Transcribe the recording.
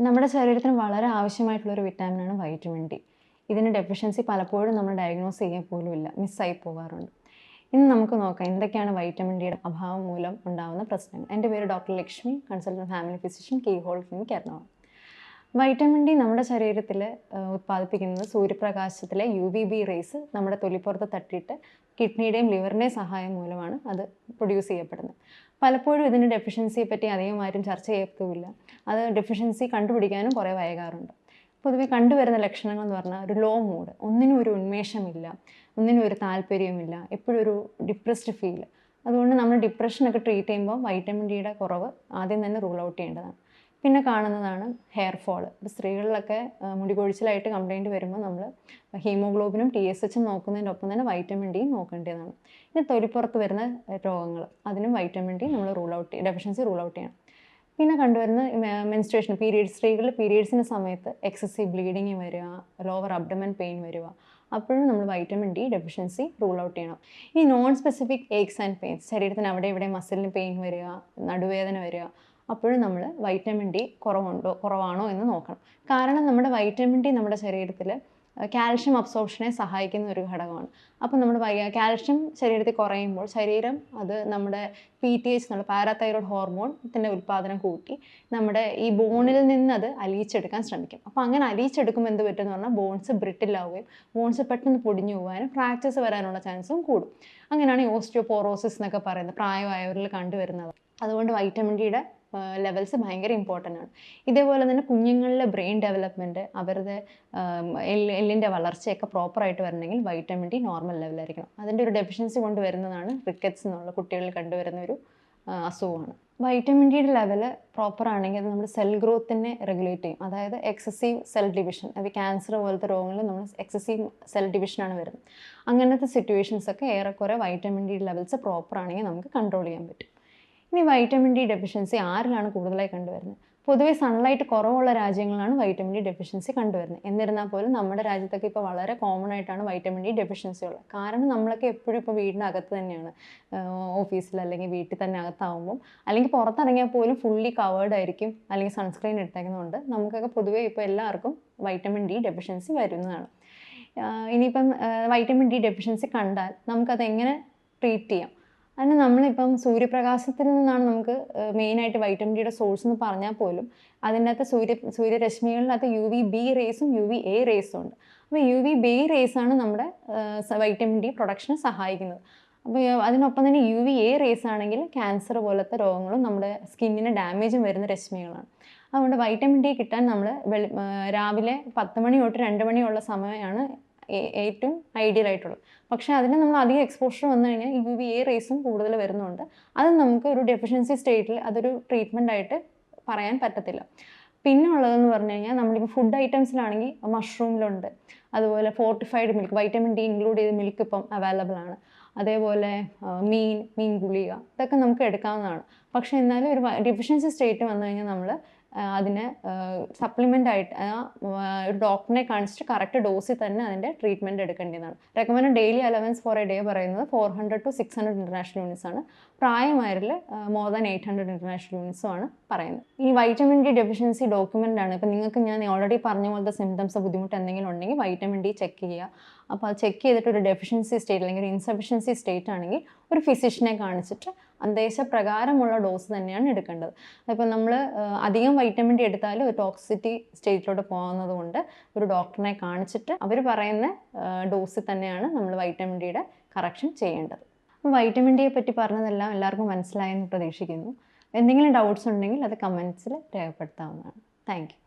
നമ്മുടെ ശരീരത്തിന് വളരെ ആവശ്യമായിട്ടുള്ളൊരു വിറ്റാമിനാണ് വൈറ്റമിൻ ഡി. ഇതിന് ഡെഫിഷ്യൻസി പലപ്പോഴും നമ്മൾ ഡയഗ്നോസ് ചെയ്യാൻ പോലുമില്ല, മിസ്സായി പോകാറുണ്ട്. ഇന്ന് നമുക്ക് നോക്കാം എന്തൊക്കെയാണ് വൈറ്റമിൻ ഡിയുടെ അഭാവം മൂലം ഉണ്ടാകുന്ന പ്രശ്നങ്ങൾ. എൻ്റെ പേര് doctor Lakshmi, consultant family physician, keyhole clinic, Ernakulam. Vitamin D നമ്മുടെ ശരീരത്തിൽ ഉത്പാദിപ്പിക്കുന്നത് സൂര്യപ്രകാശത്തിലെ UVB റേസ് നമ്മുടെ തൊലിപ്പുറത്ത് തട്ടിയിട്ട് കിഡ്നിയുടെയും ലിവറിൻ്റെയും സഹായം മൂലമാണ് അത് പ്രൊഡ്യൂസ് ചെയ്യപ്പെടുന്നത്. പലപ്പോഴും ഇതിൻ്റെ ഡെഫിഷ്യൻസിയെ പറ്റി അധികം ആരും ചർച്ച ചെയ്യത്തുമില്ല. അത് ഡെഫിഷ്യൻസി കണ്ടുപിടിക്കാനും കുറേ വൈകാറുണ്ട്. പൊതുവെ കണ്ടുവരുന്ന ലക്ഷണങ്ങൾ എന്ന് പറഞ്ഞാൽ ഒരു ലോ മൂഡ്, ഒന്നിനും ഒരു ഉന്മേഷമില്ല, ഒന്നിനും ഒരു താല്പര്യമില്ല, എപ്പോഴും ഒരു ഡിപ്രസ്ഡ് ഫീൽ. അതുകൊണ്ട് നമ്മൾ ഡിപ്രഷനൊക്കെ ട്രീറ്റ് ചെയ്യുമ്പോൾ വൈറ്റമിൻ ഡിയുടെ കുറവ് ആദ്യം തന്നെ റൂൾ ഔട്ട് ചെയ്യേണ്ടതാണ്. പിന്നെ കാണുന്നതാണ് ഹെയർ ഫോൾ. ഇപ്പോൾ സ്ത്രീകളിലൊക്കെ മുടി കൊഴിച്ചിലായിട്ട് കംപ്ലയിൻറ്റ് വരുമ്പോൾ നമ്മൾ ഹീമോഗ്ലോബിനും TSH നോക്കുന്നതിൻ്റെ ഒപ്പം തന്നെ വൈറ്റമിൻ ഡിയും നോക്കേണ്ടതാണ്. ഇനി തൊലിപ്പുറത്ത് വരുന്ന രോഗങ്ങൾ, അതിനും വൈറ്റമിൻ ഡി നമ്മൾ ഡെഫിഷ്യൻസി റൂൾ ഔട്ട് ചെയ്യണം. പിന്നെ കണ്ടുവരുന്ന മെൻസ്ട്രേഷൻ പീരീഡ്സ്, സ്ത്രീകളിൽ പീരീഡ്സിൻ്റെ സമയത്ത് എക്സസീവ് ബ്ലീഡിങ് വരിക, ലോവർ അബ്ഡമൻ പെയിൻ വരിക, അപ്പോഴും നമ്മൾ vitamin D deficiency rule out ചെയ്യണം. ഈ non specific aches and pains, ശരീരത്തിന് അവിടെ ഇവിടെ മസിലിന് പെയിൻ വരിക, നടുവേദന വരിക, അപ്പോഴും നമ്മൾ വൈറ്റമിൻ ഡി കുറവാണോ എന്ന് നോക്കണം. കാരണം നമ്മുടെ വൈറ്റമിൻ ഡി നമ്മുടെ ശരീരത്തിൽ കാൽഷ്യം അബ്സോർപ്ഷനെ സഹായിക്കുന്ന ഒരു ഘടകമാണ്. അപ്പം നമ്മുടെ കാൽഷ്യം ശരീരത്തിൽ കുറയുമ്പോൾ ശരീരം അത് നമ്മുടെ PTH എന്നുള്ള പാരാതൈറോയ്ഡ് ഹോർമോണിൻ്റെ ഉൽപ്പാദനം കൂട്ടി നമ്മുടെ ഈ ബോണിൽ നിന്ന് അത് അലിയിച്ചെടുക്കാൻ ശ്രമിക്കും. അപ്പോൾ അങ്ങനെ അലിയിച്ചെടുക്കുമ്പോൾ എന്ത് പറ്റുമെന്ന് പറഞ്ഞാൽ ബോൺസ് ബ്രിട്ടിലാവുകയും ബോൺസ് പെട്ടെന്ന് പൊടിഞ്ഞു പോകാനും ഫ്രാക്ചേഴ്സ് വരാനുള്ള ചാൻസും കൂടും. അങ്ങനെയാണ് ഈ ഓസ്റ്റിയോപോറോസിസ് എന്നൊക്കെ പറയുന്നത്, പ്രായമായവരിൽ കണ്ടുവരുന്നത്. അതുകൊണ്ട് വൈറ്റമിൻ ഡിയുടെ ലെവൽസ് ഭയങ്കര ഇമ്പോർട്ടൻ്റ് ആണ്. ഇതേപോലെ തന്നെ കുഞ്ഞുങ്ങളിലെ ബ്രെയിൻ ഡെവലപ്മെൻറ്റ്, അവരുടെ എല്ലിൻ്റെ വളർച്ചയൊക്കെ പ്രോപ്പറായിട്ട് വരണമെങ്കിൽ വൈറ്റമിൻ ഡി നോർമൽ ലെവലായിരിക്കണം. അതിൻ്റെ ഒരു ഡെഫിഷ്യൻസി കൊണ്ട് വരുന്നതാണ് റിക്കറ്റ്സ് എന്നുള്ള കുട്ടികളിൽ കണ്ടുവരുന്ന ഒരു അസുഖമാണ്. വൈറ്റമിൻ ഡിയുടെ ലെവൽ പ്രോപ്പർ ആണെങ്കിൽ അത് നമ്മുടെ സെൽ ഗ്രോത്തിനെ റെഗുലേറ്റ് ചെയ്യും. അതായത് എക്സസീവ് സെൽ ഡിവിഷൻ, അത് ക്യാൻസർ പോലത്തെ രോഗങ്ങളിൽ നമ്മൾ എക്സസീവ് സെൽ ഡിവിഷനാണ് വരുന്നത്. അങ്ങനത്തെ സിറ്റുവേഷൻസൊക്കെ ഏറെക്കുറെ വൈറ്റമിൻ ഡി ലെവൽസ് പ്രോപ്പർ ആണെങ്കിൽ നമുക്ക് കൺട്രോൾ ചെയ്യാൻ പറ്റും. ഇനി വൈറ്റമിൻ ഡി ഡെഫിഷ്യൻസി ആരിലാണ് കൂടുതലായി കണ്ടുവരുന്നത്? പൊതുവെ സൺലൈറ്റ് കുറവുള്ള രാജ്യങ്ങളാണ് വൈറ്റമിൻ ഡി ഡെഫിഷ്യൻസി കണ്ടുവരുന്നത്. എന്നിരുന്നാൽ പോലും നമ്മുടെ രാജ്യത്തൊക്കെ ഇപ്പോൾ വളരെ കോമൺ ആയിട്ടാണ് വൈറ്റമിൻ ഡി ഡെഫിഷ്യൻസി ഉള്ളത്. കാരണം നമ്മളൊക്കെ എപ്പോഴും ഇപ്പോൾ വീടിനകത്ത് തന്നെയാണ്, ഓഫീസിൽ അല്ലെങ്കിൽ വീട്ടിൽ തന്നെ അകത്താവുമ്പം, അല്ലെങ്കിൽ പുറത്തിറങ്ങിയാൽ പോലും ഫുള്ളി കവേർഡ് ആയിരിക്കും, അല്ലെങ്കിൽ സൺസ്ക്രീൻ ഇട്ടേക്കുന്നതുകൊണ്ട് നമുക്കൊക്കെ പൊതുവേ ഇപ്പോൾ എല്ലാവർക്കും വൈറ്റമിൻ ഡി ഡെഫിഷ്യൻസി വരുന്നതാണ്. ഇനിയിപ്പം വൈറ്റമിൻ ഡി ഡെഫിഷ്യൻസി കണ്ടാൽ നമുക്കത് എങ്ങനെ ട്രീറ്റ് ചെയ്യാം? അതിന് നമ്മളിപ്പം സൂര്യപ്രകാശത്തിൽ നിന്നാണ് നമുക്ക് മെയിനായിട്ട് വൈറ്റമിൻ ഡിയുടെ സോഴ്സ് എന്ന് പറഞ്ഞാൽ പോലും അതിൻ്റെ അകത്ത് സൂര്യരശ്മികളിനകത്ത് UVB റേസും UVA റേസും ഉണ്ട്. അപ്പോൾ UVB റേസാണ് നമ്മുടെ വൈറ്റമിൻ ഡി പ്രൊഡക്ഷന് സഹായിക്കുന്നത്. അപ്പോൾ അതിനൊപ്പം തന്നെ UVA റേസ് ആണെങ്കിൽ ക്യാൻസർ പോലത്തെ രോഗങ്ങളും നമ്മുടെ സ്കിന്നിന് ഡാമേജും വരുന്ന രശ്മികളാണ്. അതുകൊണ്ട് വൈറ്റമിൻ ഡി കിട്ടാൻ നമ്മൾ രാവിലെ 10 മണി തൊട്ട് 2 മണിയുള്ള സമയമാണ് ഏറ്റവും ഐഡിയൽ ആയിട്ടുള്ളത്. പക്ഷേ അതിന് നമ്മൾ അധികം എക്സ്പോഷർ വന്നു കഴിഞ്ഞാൽ UVA റേസും കൂടുതൽ വരുന്നുണ്ട്. അത് നമുക്ക് ഒരു ഡെഫിഷ്യൻസി സ്റ്റേറ്റിൽ അതൊരു ട്രീറ്റ്മെൻ്റ് ആയിട്ട് പറയാൻ പറ്റത്തില്ല. പിന്നെ ഉള്ളതെന്ന് പറഞ്ഞു കഴിഞ്ഞാൽ നമ്മളിപ്പോൾ ഫുഡ് ഐറ്റംസിലാണെങ്കിൽ മഷ്റൂമിലുണ്ട്, അതുപോലെ fortified milk, vitamin D include ചെയ്ത മിൽക്ക് ഇപ്പം അവൈലബിൾ ആണ്. അതേപോലെ മീൻ ഗുളിക, ഇതൊക്കെ നമുക്ക് എടുക്കാവുന്നതാണ്. പക്ഷേ എന്നാലും ഒരു ഡെഫിഷ്യൻസി സ്റ്റേറ്റ് വന്നു കഴിഞ്ഞാൽ നമ്മൾ അതിന് സപ്ലിമെൻ്റ് ആയിട്ട് ഒരു ഡോക്ടറിനെ കാണിച്ചിട്ട് കറക്റ്റ് ഡോസിൽ തന്നെ അതിൻ്റെ ട്രീറ്റ്മെൻറ്റ് എടുക്കേണ്ടതാണ്. Recommend daily allowance for a day പറയുന്നത് 400 to 600 ഇൻ്റർനാഷണൽ യൂണിറ്റ്സ് ആണ്. പ്രായമായവരിൽ മോർ ദാൻ 800 ഇൻ്റർനാഷണൽ യൂണിറ്റ്സും ആണ് പറയുന്നത്. ഈ വൈറ്റമിൻ ഡി ഡെഫിഷ്യൻസി ഡോക്യുമെൻ്റ് ആണ്. ഇപ്പം നിങ്ങൾക്ക് ഞാൻ ഓൾറെഡി പറഞ്ഞ പോലത്തെ സിംറ്റംസ്, ബുദ്ധിമുട്ട് എന്തെങ്കിലും ഉണ്ടെങ്കിൽ വൈറ്റമിൻ ഡി ചെക്ക് ചെയ്യുക. അപ്പോൾ അത് ചെക്ക് ചെയ്തിട്ട് ഒരു ഡെഫിഷ്യൻസി സ്റ്റേറ്റ് അല്ലെങ്കിൽ ഒരു ഇൻസഫിഷ്യൻസി സ്റ്റേറ്റ് ആണെങ്കിൽ ഒരു ഫിസിഷ്യനെ കാണിച്ചിട്ട് നിർദ്ദേശപ്രകാരമുള്ള ഡോസ് തന്നെയാണ് എടുക്കേണ്ടത്. അതിപ്പോൾ നമ്മൾ അധികം വൈറ്റമിൻ ഡി എടുത്താലും ഒരു ടോക്സിറ്റി സ്റ്റേറ്റിലോട്ട് പോകുന്നത് കൊണ്ട് ഒരു ഡോക്ടറിനെ കാണിച്ചിട്ട് അവർ പറയുന്ന ഡോസിൽ തന്നെയാണ് നമ്മൾ വൈറ്റമിൻ ഡിയുടെ കറക്ഷൻ ചെയ്യേണ്ടത്. അപ്പോൾ വൈറ്റമിൻ ഡിയെ പറ്റി പറഞ്ഞതെല്ലാം എല്ലാവർക്കും മനസ്സിലായെന്ന് പ്രതീക്ഷിക്കുന്നു. എന്തെങ്കിലും ഡൗട്ട്സ് ഉണ്ടെങ്കിൽ അത് കമൻസിൽ രേഖപ്പെടുത്താവുന്നതാണ്. Thank you.